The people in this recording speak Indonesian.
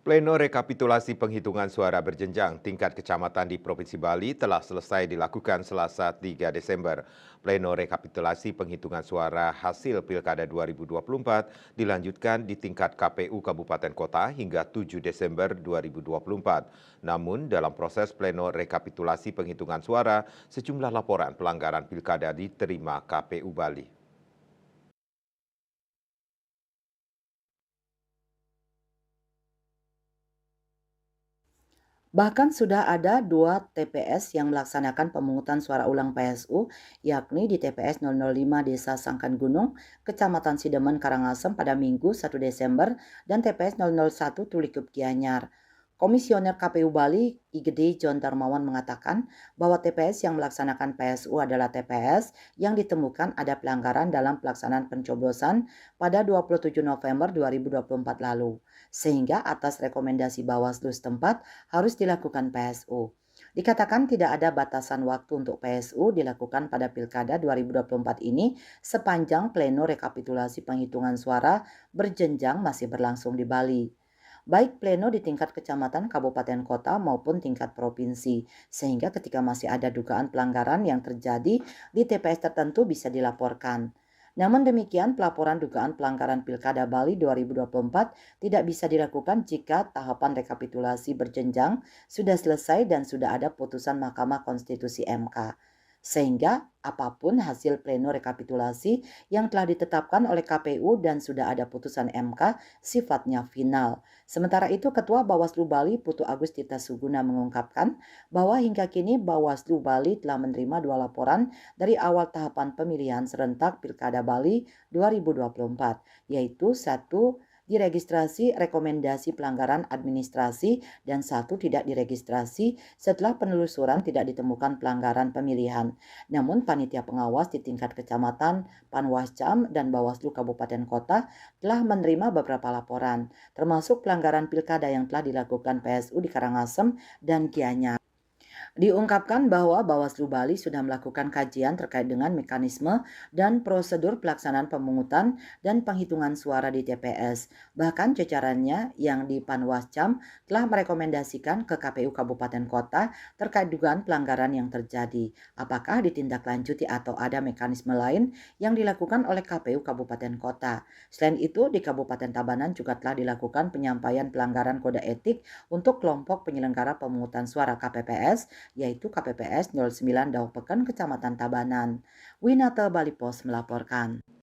Pleno rekapitulasi penghitungan suara berjenjang tingkat kecamatan di Provinsi Bali telah selesai dilakukan Selasa 3 Desember. Pleno rekapitulasi penghitungan suara hasil Pilkada 2024 dilanjutkan di tingkat KPU Kabupaten Kota hingga 7 Desember 2024. Namun dalam proses pleno rekapitulasi penghitungan suara, sejumlah laporan pelanggaran Pilkada diterima KPU Bali. Bahkan sudah ada 2 TPS yang melaksanakan pemungutan suara ulang PSU, yakni di TPS 005 Desa Sangkan Gunung, Kecamatan Sidemen, Karangasem pada Minggu 1 Desember dan TPS 001 Tulikup Gianyar. Komisioner KPU Bali, IGD John Darmawan mengatakan bahwa TPS yang melaksanakan PSU adalah TPS yang ditemukan ada pelanggaran dalam pelaksanaan pencoblosan pada 27 November 2024 lalu, sehingga atas rekomendasi Bawaslu setempat harus dilakukan PSU. Dikatakan tidak ada batasan waktu untuk PSU dilakukan pada Pilkada 2024 ini sepanjang pleno rekapitulasi penghitungan suara berjenjang masih berlangsung di Bali. Baik pleno di tingkat kecamatan, kabupaten, kota maupun tingkat provinsi, sehingga ketika masih ada dugaan pelanggaran yang terjadi di TPS tertentu bisa dilaporkan. Namun demikian, pelaporan dugaan pelanggaran Pilkada Bali 2024 tidak bisa dilakukan jika tahapan rekapitulasi berjenjang sudah selesai dan sudah ada putusan Mahkamah Konstitusi (MK). Sehingga apapun hasil pleno rekapitulasi yang telah ditetapkan oleh KPU dan sudah ada putusan MK sifatnya final. Sementara itu, Ketua Bawaslu Bali Putu Agus Tita Suguna mengungkapkan bahwa hingga kini Bawaslu Bali telah menerima 2 laporan dari awal tahapan pemilihan serentak Pilkada Bali 2024, yaitu 1 diregistrasi rekomendasi pelanggaran administrasi dan 1 tidak diregistrasi setelah penelusuran tidak ditemukan pelanggaran pemilihan. Namun panitia pengawas di tingkat kecamatan, Panwascam, dan Bawaslu Kabupaten Kota telah menerima beberapa laporan, termasuk pelanggaran pilkada yang telah dilakukan PSU di Karangasem dan Gianyar. Diungkapkan bahwa Bawaslu Bali sudah melakukan kajian terkait dengan mekanisme dan prosedur pelaksanaan pemungutan dan penghitungan suara di TPS. Bahkan jajarannya yang di Panwascam telah merekomendasikan ke KPU Kabupaten Kota terkait dugaan pelanggaran yang terjadi. Apakah ditindaklanjuti atau ada mekanisme lain yang dilakukan oleh KPU Kabupaten Kota. Selain itu, di Kabupaten Tabanan juga telah dilakukan penyampaian pelanggaran kode etik untuk kelompok penyelenggara pemungutan suara KPPS, yaitu KPPS 09 Daupeken, Kecamatan Tabanan. Winata Bali Pos melaporkan.